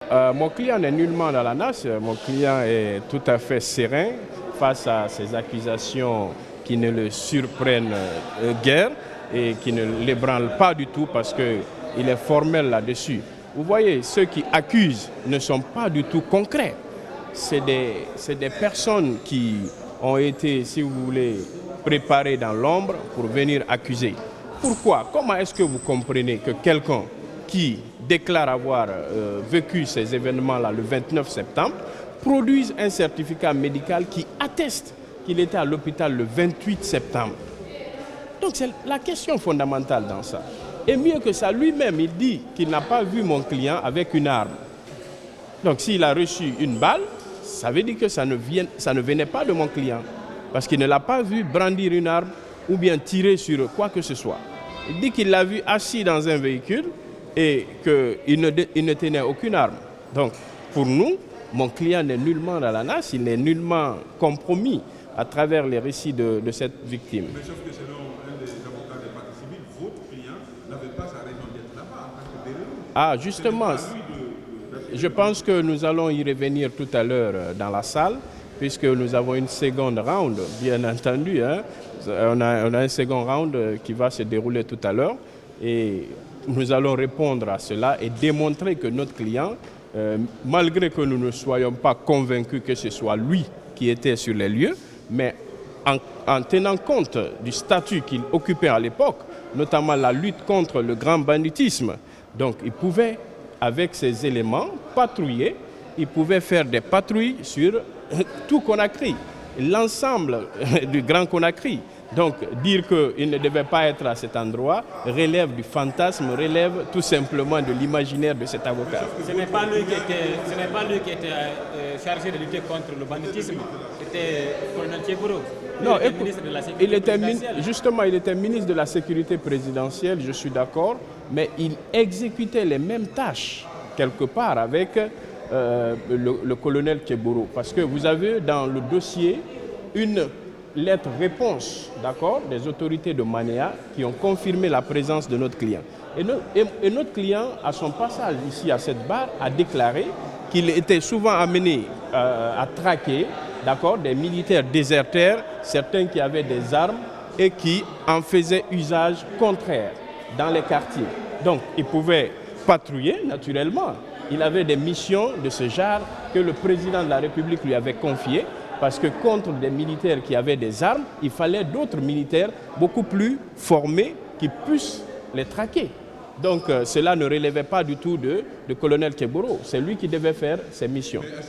Mon client n'est nullement dans la nasse. Mon client est tout à fait serein face à ces accusations qui ne le surprennent guère et qui ne l'ébranlent pas du tout parce qu'il est formel là-dessus. Vous voyez, ceux qui accusent ne sont pas du tout concrets. C'est des personnes qui ont été, si vous voulez, préparées dans l'ombre pour venir accuser. Pourquoi? Comment est-ce que vous comprenez que quelqu'un qui déclare avoir vécu ces événements-là le 29 septembre, produise un certificat médical qui atteste qu'il était à l'hôpital le 28 septembre. Donc c'est la question fondamentale dans ça. Et mieux que ça, lui-même, il dit qu'il n'a pas vu mon client avec une arme. Donc s'il a reçu une balle, ça veut dire que ça ne venait pas de mon client. Parce qu'il ne l'a pas vu brandir une arme ou bien tirer sur quoi que ce soit. Il dit qu'il l'a vu assis dans un véhicule et qu'il ne tenait aucune arme. Donc, pour nous, mon client n'est nullement dans la nasse, il n'est nullement compromis à travers les récits de cette victime. Mais sauf que selon un des avocats des parties civiles, votre client n'avait pas sa raison d'être là-bas en tant que délégué. Ah, justement, je pense que nous allons y revenir tout à l'heure dans la salle, puisque nous avons une seconde round, bien entendu. Hein. On a un second round qui va se dérouler tout à l'heure. Et nous allons répondre à cela et démontrer que notre client, malgré que nous ne soyons pas convaincus que ce soit lui qui était sur les lieux, mais en tenant compte du statut qu'il occupait à l'époque, notamment la lutte contre le grand banditisme, donc il pouvait, avec ces éléments, patrouiller, il pouvait faire des patrouilles sur tout Conakry, l'ensemble du Grand Conakry. Donc, dire qu'il ne devait pas être à cet endroit relève du fantasme, relève tout simplement de l'imaginaire de cet avocat. Ce n'est pas lui qui était chargé de lutter contre le banditisme, c'était le colonel Tchéboro. Non, il était ministre de la Sécurité présidentielle, je suis d'accord, mais il exécutait les mêmes tâches, quelque part, avec le colonel Tchéboro. Parce que vous avez dans le dossier une lettre-réponse, d'accord, des autorités de Manéa qui ont confirmé la présence de notre client. Et notre client, à son passage ici à cette barre, a déclaré qu'il était souvent amené à traquer, d'accord, des militaires déserteurs, certains qui avaient des armes et qui en faisaient usage contraire dans les quartiers. Donc, il pouvait patrouiller, naturellement. Il avait des missions de ce genre que le président de la République lui avait confiées. Parce que contre des militaires qui avaient des armes, il fallait d'autres militaires beaucoup plus formés qui puissent les traquer. Donc cela ne relevait pas du tout de colonel Tchéboro. C'est lui qui devait faire ses missions.